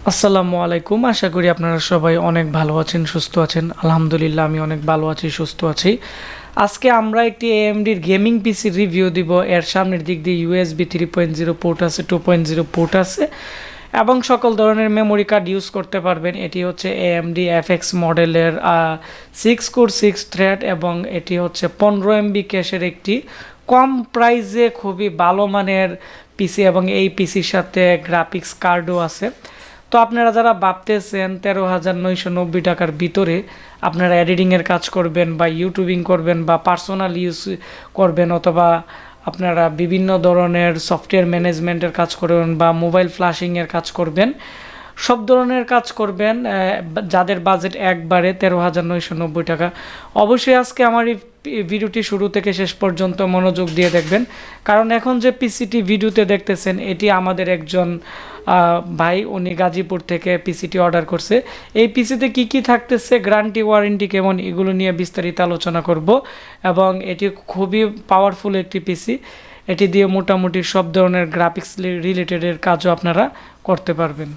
আসসালামু আলাইকুম। আশা করি আপনারা সবাই অনেক ভালো আছেন, সুস্থ আছেন। আলহামদুলিল্লাহ আমি অনেক ভালো আছি, সুস্থ আছি। আজকে আমরা একটি AMDর গেমিং পিসির রিভিউ দিব। এর সামনের দিক দিয়ে USB 3.0 পোর্ট আছে, 2.0 পোর্ট আছে এবং সকল ধরনের মেমোরি কার্ড ইউজ করতে পারবেন। এটি হচ্ছে AMD FX মডেলের 6 কোর 6 থ্রেড এবং এটি হচ্ছে 15 MB ক্যাশের একটি কম প্রাইসে খুবই ভালো মানের পিসি এবং এই পিসির সাথে গ্রাফিক্স কার্ডও আছে। তো আপনারা যারা ভাবতেছেন 13,990 টাকার ভিতরে আপনারা এডিটিংয়ের কাজ করবেন বা ইউটিউবিং করবেন বা পার্সোনাল ইউজ করবেন অথবা আপনারা বিভিন্ন ধরনের সফটওয়্যার ম্যানেজমেন্টের কাজ করবেন বা মোবাইল ফ্ল্যাশিংয়ের কাজ করবেন, সব ধরনের কাজ করবেন, যাদের বাজেট একবারে 13,990 টাকা, অবশ্যই আজকে আমার এই ভিডিওটি শুরু থেকে শেষ পর্যন্ত মনোযোগ দিয়ে দেখবেন। কারণ এখন যে পিসিটি ভিডিওতে দেখতেছেন এটি আমাদের একজন ভাই, উনি গাজীপুর থেকে পিসিটি অর্ডার করছে। এই পিসিতে কি কি থাকতেছে, গ্যারান্টি ওয়ারেন্টি কেমন, এগুলো নিয়ে বিস্তারিত আলোচনা করব এবং এটি খুবই পাওয়ারফুল একটি পিসি। এটি দিয়ে মোটামুটি সব ধরনের গ্রাফিক্স রিলেটেডের কাজও আপনারা করতে পারবেন।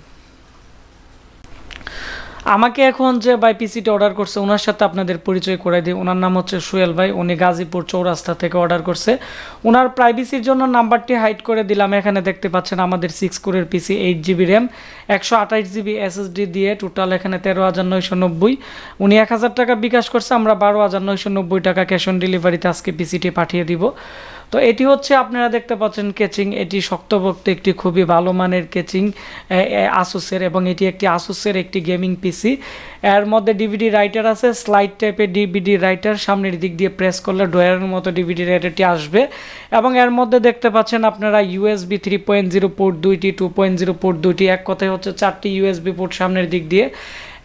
আমাকে এখন যে ভাই পিসিটি অর্ডার করছে ওনার সাথে আপনাদের পরিচয় করে দিই। ওনার নাম হচ্ছে সোহেল ভাই, উনি গাজীপুর চৌরাস্তা থেকে অর্ডার করছে। ওনার প্রাইভেসির জন্য নাম্বারটি হাইড করে দিলাম। এখানে দেখতে পাচ্ছেন আমাদের 6 কোরের পিসি, 8GB র্যাম, 128GB SSD দিয়ে টোটাল এখানে 13,990। উনি 1,000 টাকা বিকাশ করছে, আমরা 12,990 টাকা ক্যাশ অন ডেলিভারিতে আজকে পিসিটি পাঠিয়ে দিব। তো এটি হচ্ছে আপনারা দেখতে পাচ্ছেন কেচিং, এটি শক্তপোক্ত একটি খুবই ভালো মানের কেচিং আসুসের এবং এটি একটি আসুসের একটি গেমিং পিসি। এর মধ্যে ডিভিডি রাইটার আছে, স্লাইড টাইপের ডিভিডি রাইটার, সামনের দিক দিয়ে প্রেস করলে ড্রয়ারের মতো ডিভিডি রাইটারটি আসবে এবং এর মধ্যে দেখতে পাচ্ছেন আপনারা USB 3.0 পোর্ট দুইটি, 2.0 পোর্ট দুইটি, এক কথায় হচ্ছে 4টি USB পোর্ট সামনের দিক দিয়ে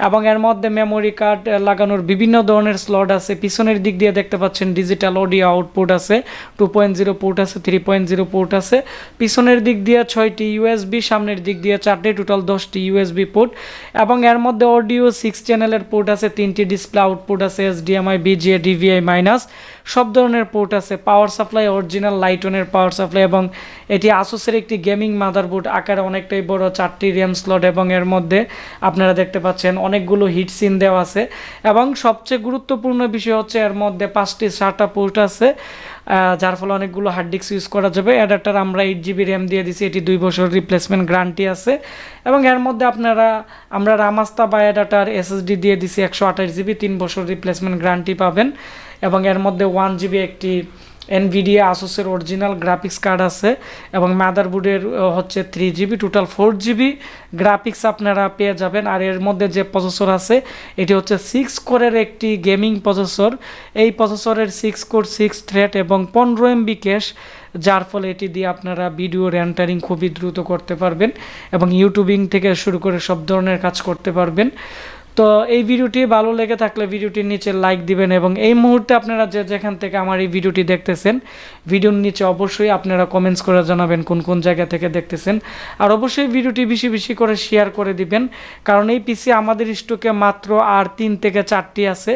এবং এর মধ্যে মেমোরি কার্ড লাগানোর বিভিন্ন ধরনের স্লট আছে। পিছনের দিক দিয়ে দেখতে পাচ্ছেন ডিজিটাল অডিও আউটপুট আছে, 2.0 পোর্ট আছে, 3.0 পোর্ট আছে। পিছনের দিক দিয়ে 6টি USB, সামনের দিক দিয়ে 4টি, টোটাল 10টি USB পোর্ট এবং এর মধ্যে অডিও 6 চ্যানেলের পোর্ট আছে, 3টি ডিসপ্লে আউটপুট আছে, HDMI, VGA, DVI মাইনাস, সব ধরনের পোর্ট আছে। পাওয়ার সাপ্লাই অরিজিনাল লাইটনের পাওয়ার সাপ্লাই এবং এটি আসুসের একটি গেমিং মাদারবোর্ড, আকারে অনেকটাই বড়, 4টি র্যাম স্লট এবং এর মধ্যে আপনারা দেখতে পাচ্ছেন অনেকগুলো হিট সিন দেওয়া আছে এবং সবচেয়ে গুরুত্বপূর্ণ বিষয় হচ্ছে এর মধ্যে 5টি SATA পোর্ট আছে, যার ফলে অনেকগুলো হার্ড ডিস্ক ইউজ করা যাবে। অ্যাডাপ্টার আমরা 8GB র্যাম দিয়ে দিছি, এটি 2 বছর রিপ্লেসমেন্ট গ্যারান্টি আছে এবং এর মধ্যে আমরা রামাস্তা বা অ্যাডাপ্টার SSD দিয়ে দিছি 128GB, 3 বছর রিপ্লেসমেন্ট গ্যারান্টি পাবেন এবং এর মধ্যে 1GB একটি NVIDIA আসুসের অরিজিনাল গ্রাফিক্স কার্ড আছে এবং মাদারবোর্ডের হচ্ছে 3GB, টোটাল 4GB গ্রাফিক্স আপনারা পেয়ে যাবেন। আর এর মধ্যে যে প্রসেসর আছে এটি হচ্ছে 6 কোরের একটি গেমিং প্রসেসর। এই প্রসেসরের 6 কোর 6 থ্রেড এবং 15 MB ক্যাশ, যার ফলে এটি দিয়ে আপনারা ভিডিও রেন্ডারিং খুবই দ্রুত করতে পারবেন এবং ইউটিউবিং থেকে শুরু করে সব ধরনের কাজ করতে পারবেন। তো এই ভিডিওটি ভালো লেগে থাকলে ভিডিওটির নিচে লাইক দিবেন এবং এই মুহূর্তে আপনারা যেখান থেকে আমার এই ভিডিওটি দেখতেছেন ভিডিওর নিচে অবশ্যই আপনারা কমেন্টস করে জানাবেন কোন কোন জায়গা থেকে দেখতেছেন। আর অবশ্যই ভিডিওটি বেশি বেশি করে শেয়ার করে দিবেন, কারণ এই পিসি আমাদের স্টকে মাত্র আর 3 থেকে 4টি আছে।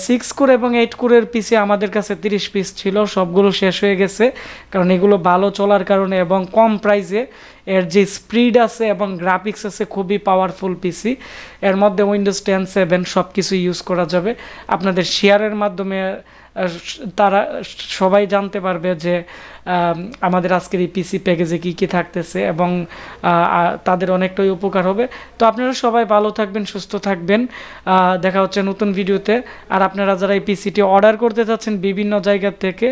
6 কোর এবং 8 কোরের পিসি আমাদের কাছে 30 পিস ছিল, সবগুলো শেষ হয়ে গেছে, কারণ এগুলো ভালো চলার কারণে এবং কম প্রাইসে। এর যে স্পিড আছে এবং গ্রাফিক্স আছে খুবই পাওয়ারফুল পিসি। এর মধ্যে উইন্ডোজ 10, 7 সব কিছু ইউজ করা যাবে। আপনাদের শেয়ারের মাধ্যমে তারা সবাই জানতে পারবে যে আমাদের আজকের এই পিসি প্যাকেজে কী কী থাকতেছে এবং তাদের অনেকটাই উপকার হবে। তো আপনারা সবাই ভালো থাকবেন, সুস্থ থাকবেন, দেখা হচ্ছে নতুন ভিডিওতে। আর আপনারা যারা এই পিসিটি অর্ডার করতে চাচ্ছেন বিভিন্ন জায়গা থেকে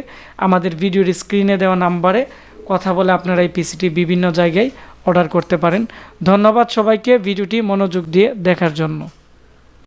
আমাদের ভিডিওর স্ক্রিনে দেওয়া নাম্বারে কথা বলে আপনারা এই পিসিটি বিভিন্ন জায়গায় অর্ডার করতে পারেন। ধন্যবাদ সবাইকে ভিডিওটি মনোযোগ দিয়ে দেখার জন্য।